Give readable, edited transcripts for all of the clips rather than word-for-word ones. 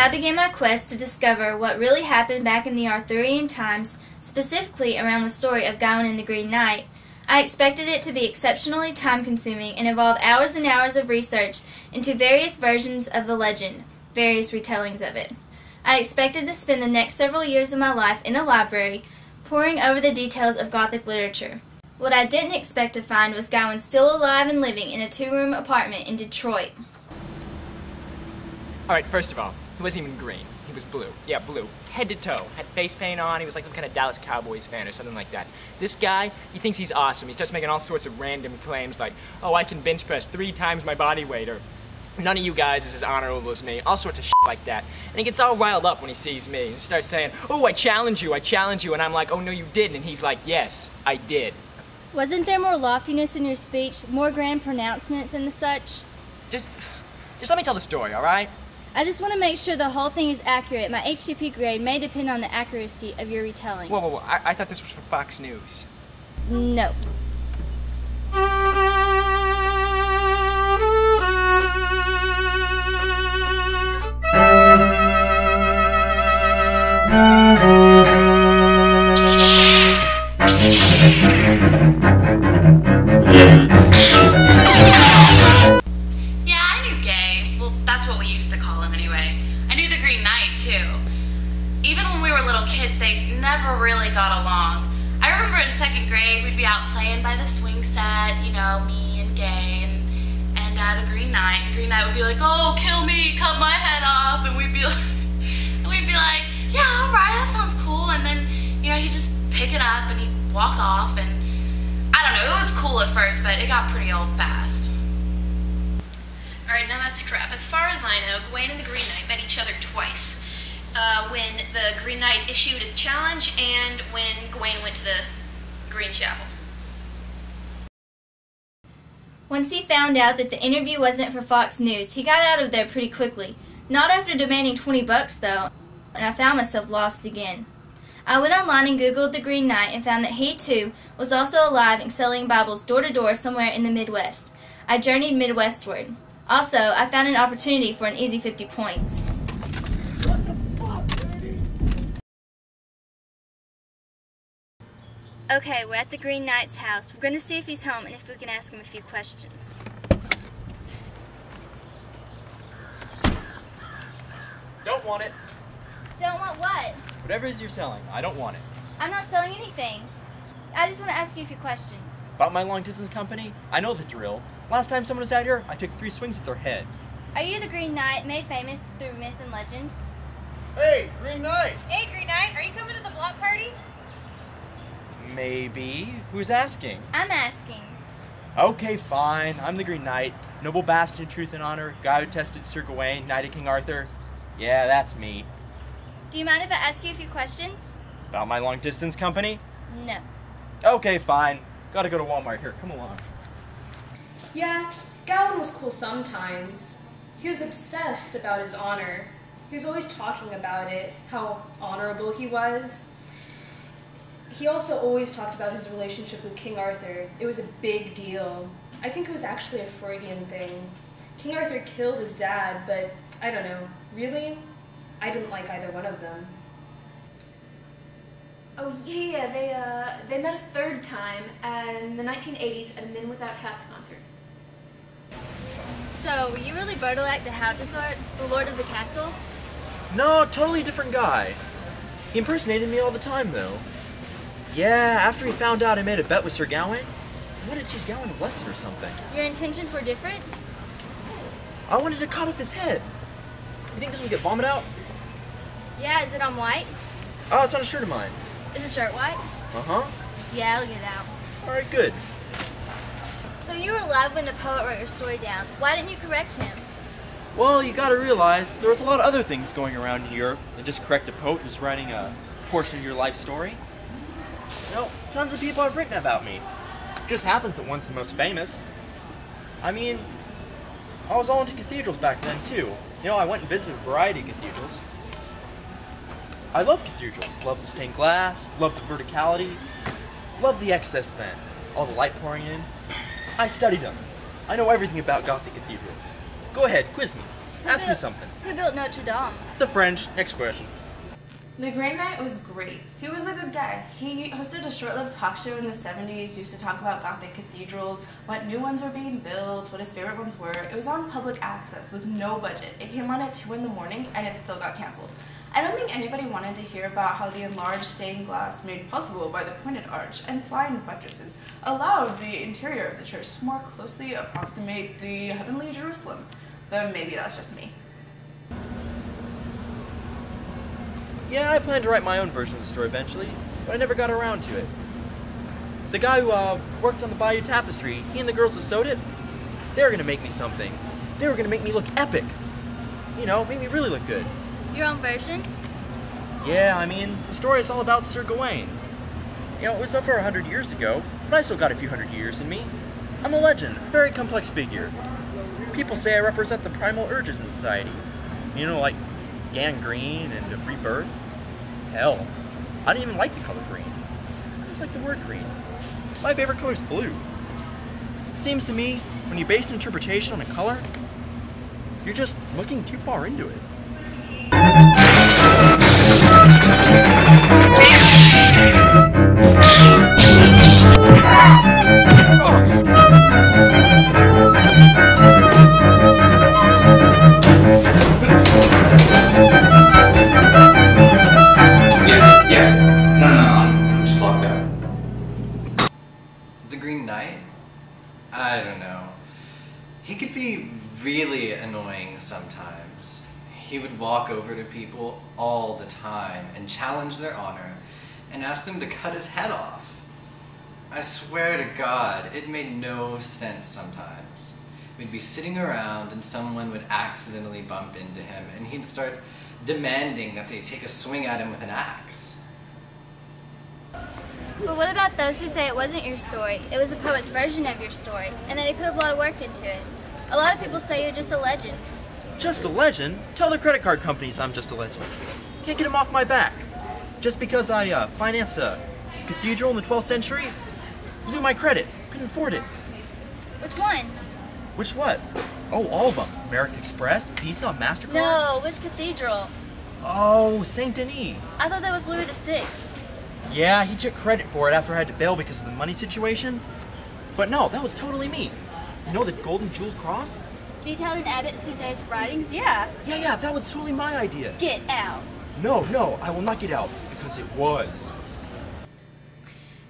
I began my quest to discover what really happened back in the Arthurian times, specifically around the story of Gawain and the Green Knight, I expected it to be exceptionally time-consuming and involve hours and hours of research into various versions of the legend, various retellings of it. I expected to spend the next several years of my life in a library, poring over the details of Gothic literature. What I didn't expect to find was Gawain still alive and living in a 2-room apartment in Detroit. Alright, first of all, he wasn't even green. He was blue. Yeah, blue. Head to toe. Had face paint on. He was like some kind of Dallas Cowboys fan or something like that. This guy, he thinks he's awesome. He starts making all sorts of random claims like, oh, I can bench press 3 times my body weight, or none of you guys is as honorable as me. All sorts of shit like that. And he gets all riled up when he sees me. He starts saying, oh, I challenge you. And I'm like, oh, no, you didn't. And he's like, yes, I did. Wasn't there more loftiness in your speech, more grand pronouncements and the such? Just let me tell the story, alright? I just want to make sure the whole thing is accurate. My HTP grade may depend on the accuracy of your retelling. Whoa. I thought this was for Fox News. No. Never really got along. I remember in 2nd grade we'd be out playing by the swing set, you know, me and Gay and the Green Knight. The Green Knight would be like, oh, kill me, cut my head off, and we'd be like, yeah, all right, that sounds cool. And then, you know, he'd just pick it up and he'd walk off, and I don't know, it was cool at first, but it got pretty old fast. Alright, now that's crap. As far as I know, Gawain and the Green Knight met each other twice. When the Green Knight issued a challenge and when Gawain went to the Green Chapel. Once he found out that the interview wasn't for Fox News, he got out of there pretty quickly. Not after demanding $20 though, and I found myself lost again. I went online and Googled the Green Knight and found that he too was also alive and selling Bibles door to door somewhere in the Midwest. I journeyed Midwestward. Also, I found an opportunity for an easy 50 points. Okay, we're at the Green Knight's house. We're going to see if he's home and if we can ask him a few questions. Don't want it. Don't want what? Whatever it is you're selling, I don't want it. I'm not selling anything. I just want to ask you a few questions. About my long distance company? I know the drill. Last time someone was out here, I took 3 swings at their head. Are you the Green Knight made famous through myth and legend? Hey, Green Knight! Hey, Green Knight, are you coming to the block party? Maybe. Who's asking? I'm asking. Okay, fine. I'm the Green Knight. Noble bastion of truth and honor. Guy who tested Sir Gawain, Knight of King Arthur. Yeah, that's me. Do you mind if I ask you a few questions? About my long distance company? No. Okay, fine. Gotta go to Walmart. Here, come along. Yeah, Gawain was cool sometimes. He was obsessed about his honor. He was always talking about it, how honorable he was. He also always talked about his relationship with King Arthur. It was a big deal. I think it was actually a Freudian thing. King Arthur killed his dad, but I don't know. Really? I didn't like either one of them. Oh yeah, they met a 3rd time in the 1980s at a Men Without Hats concert. So, were you really Bertilac de Houtdesart, the Lord of the Castle? No, totally different guy. He impersonated me all the time, though. Yeah, after he found out I made a bet with Sir Gawain, I wanted to teach Gawain a lesson or something. Your intentions were different? I wanted to cut off his head. You think this would get vomited out? Yeah, is it on white? Oh, it's on a shirt of mine. Is the shirt white? Uh-huh. Yeah, I'll get it out. Alright, good. So you were alive when the poet wrote your story down. Why didn't you correct him? Well, you gotta realize, there was a lot of other things going around here than just correct a poet who's writing a portion of your life story. You know, tons of people have written about me. It just happens that one's the most famous. I mean, I was all into cathedrals back then, too. You know, I went and visited a variety of cathedrals. I love cathedrals. Love the stained glass, love the verticality, love the excess then. All the light pouring in. I studied them. I know everything about Gothic cathedrals. Go ahead, quiz me. Ask me something. Who built Notre Dame? The French. Next question. The Green Knight was great. He was a good guy. He hosted a short-lived talk show in the 70s, used to talk about Gothic cathedrals, what new ones were being built, what his favorite ones were. It was on public access with no budget. It came on at 2 in the morning and it still got canceled. I don't think anybody wanted to hear about how the enlarged stained glass made possible by the pointed arch and flying buttresses allowed the interior of the church to more closely approximate the heavenly Jerusalem. But maybe that's just me. Yeah, I planned to write my own version of the story eventually, but I never got around to it. The guy who worked on the Bayou Tapestry, he and the girls that sewed it, they were going to make me something. They were going to make me look epic. You know, make me really look good. Your own version? Yeah, I mean, the story is all about Sir Gawain. You know, it was over 100 years ago, but I still got a few hundred years in me. I'm a legend, a very complex figure. People say I represent the primal urges in society. You know, like gangrene and rebirth. Hell, I didn't even like the color green. I just like the word green. My favorite color is blue. It seems to me, when you base an interpretation on a color, you're just looking too far into it. I don't know. He could be really annoying sometimes. He would walk over to people all the time and challenge their honor and ask them to cut his head off. I swear to God, it made no sense sometimes. We'd be sitting around and someone would accidentally bump into him and he'd start demanding that they take a swing at him with an axe. But what about those who say it wasn't your story, it was a poet's version of your story, and that he put a lot of work into it? A lot of people say you're just a legend. Just a legend? Tell the credit card companies I'm just a legend. Can't get them off my back. Just because I financed a cathedral in the 12th century, blew my credit. Couldn't afford it. Which one? Which what? Oh, all of them. American Express, Visa, MasterCard? No, which cathedral? Oh, Saint Denis. I thought that was Louis VI. Yeah, he took credit for it after I had to bail because of the money situation. But no, that was totally me. You know the golden jeweled cross? Detailed in Abbot Sujet's writings? Yeah. Yeah, that was totally my idea. Get out. No, I will not get out, because it was.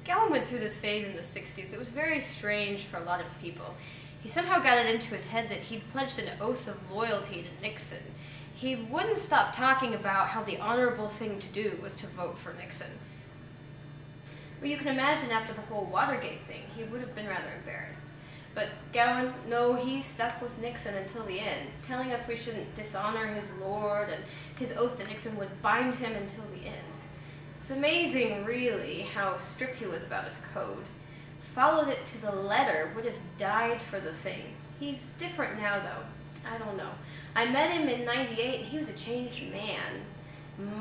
Gawain went through this phase in the 60s that was very strange for a lot of people. He somehow got it into his head that he'd pledged an oath of loyalty to Nixon. He wouldn't stop talking about how the honorable thing to do was to vote for Nixon. Well, you can imagine after the whole Watergate thing, he would have been rather embarrassed. But Gawain, no, he stuck with Nixon until the end, telling us we shouldn't dishonor his lord, and his oath to Nixon would bind him until the end. It's amazing, really, how strict he was about his code. Followed it to the letter, would have died for the thing. He's different now, though. I don't know. I met him in '98, and he was a changed man.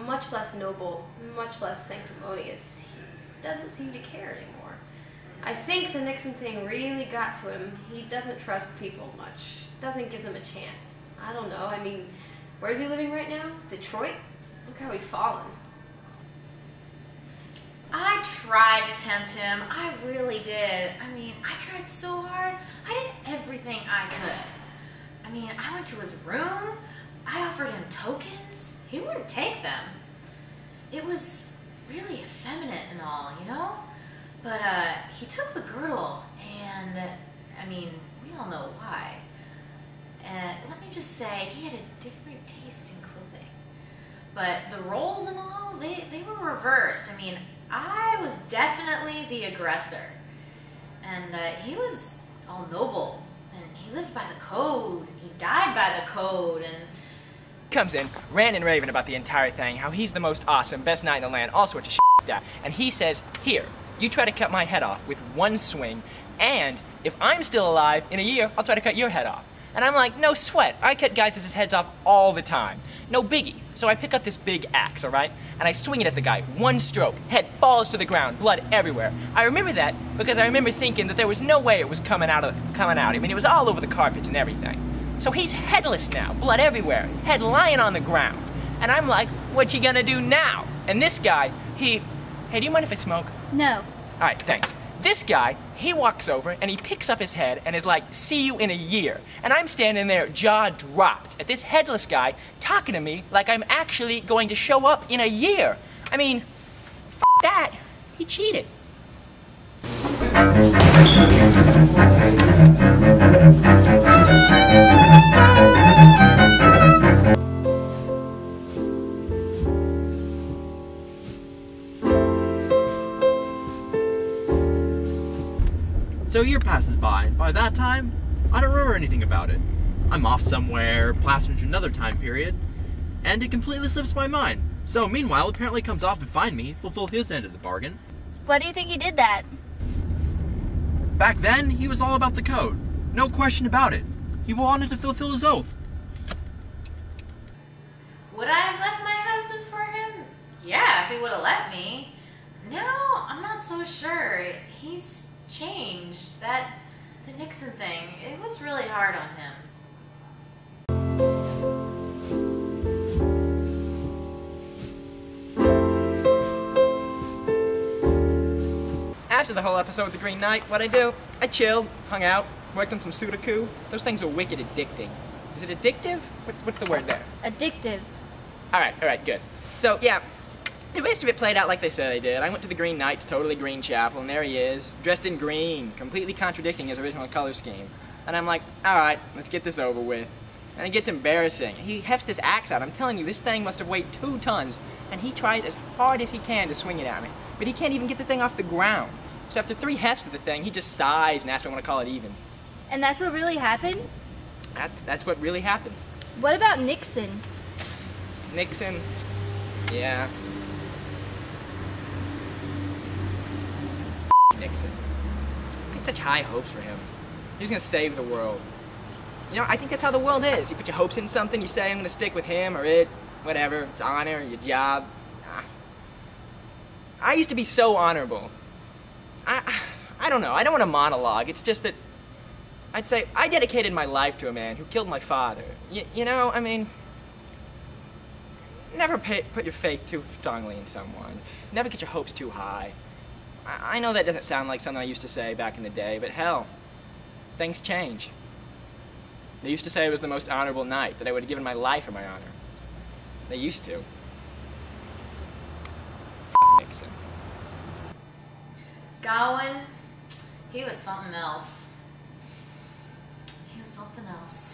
Much less noble, much less sanctimonious. He doesn't seem to care anymore. I think the Nixon thing really got to him. He doesn't trust people much. Doesn't give them a chance. I don't know. I mean, where's he living right now? Detroit? Look how he's fallen. I tried to tempt him. I really did. I mean, I tried so hard. I did everything I could. I mean, I went to his room. I offered him tokens. He wouldn't take them. It was really effeminate and all, you know? But he took the girdle, and I mean, we all know why. And let me just say, he had a different taste in clothing. But the roles and all, they were reversed. I mean, I was definitely the aggressor. And he was all noble, and he lived by the code, and he died by the code, and... Comes in, ranting and raving about the entire thing, how he's the most awesome, best knight in the land, all sorts of shit like that. And he says, here, you try to cut my head off with one swing, and if I'm still alive, in a year, I'll try to cut your head off. And I'm like, no sweat, I cut guys' heads off all the time. No biggie. So I pick up this big axe, alright? And I swing it at the guy, one stroke, head falls to the ground, blood everywhere. I remember that because I remember thinking that there was no way it was coming out. I mean, it was all over the carpets and everything. So he's headless now, blood everywhere, head lying on the ground. And I'm like, what you gonna do now? And this guy, hey, do you mind if I smoke? No. All right, thanks. This guy, he walks over and he picks up his head and is like, see you in a year. And I'm standing there, jaw dropped, at this headless guy talking to me like I'm actually going to show up in a year. I mean, f that. He cheated. So a year passes by, and by that time, I don't remember anything about it. I'm off somewhere, passing into another time period, and it completely slips my mind. So meanwhile, apparently comes off to find me, fulfill his end of the bargain. Why do you think he did that? Back then, he was all about the code. No question about it. He wanted to fulfill his oath. Would I have left my husband for him? Yeah, if he would have let me. No, I'm not so sure. He's changed. The Nixon thing, it was really hard on him. After the whole episode with the Green Knight, what'd I do? I chilled, hung out, worked on some Sudoku. Those things are wicked addicting. Is it addictive? What's the word there? Addictive. Alright, good. So, yeah, the rest of it played out like they said they did. I went to the Green Knight's totally green chapel, and there he is, dressed in green, completely contradicting his original color scheme. And I'm like, alright, let's get this over with. And it gets embarrassing. He hefts this axe out. I'm telling you, this thing must have weighed 2 tons, and he tries as hard as he can to swing it at me. But he can't even get the thing off the ground. So after 3 hefts of the thing, he just sighs and asks me when I call it even. And that's what really happened? That's what really happened. What about Nixon? Nixon, yeah. Nixon. I had such high hopes for him. He was gonna save the world. You know, I think that's how the world is. You put your hopes in something, you say, I'm gonna stick with him or it, whatever, it's honor, your job. I used to be so honorable. I don't know, I don't want to monologue, it's just that I'd say, I dedicated my life to a man who killed my father. You know, I mean, never put your faith too strongly in someone. Never get your hopes too high. I know that doesn't sound like something I used to say back in the day, but hell, things change. They used to say it was the most honorable night, that I would have given my life for my honor. They used to. Nixon. Gawain, he was something else. He was something else.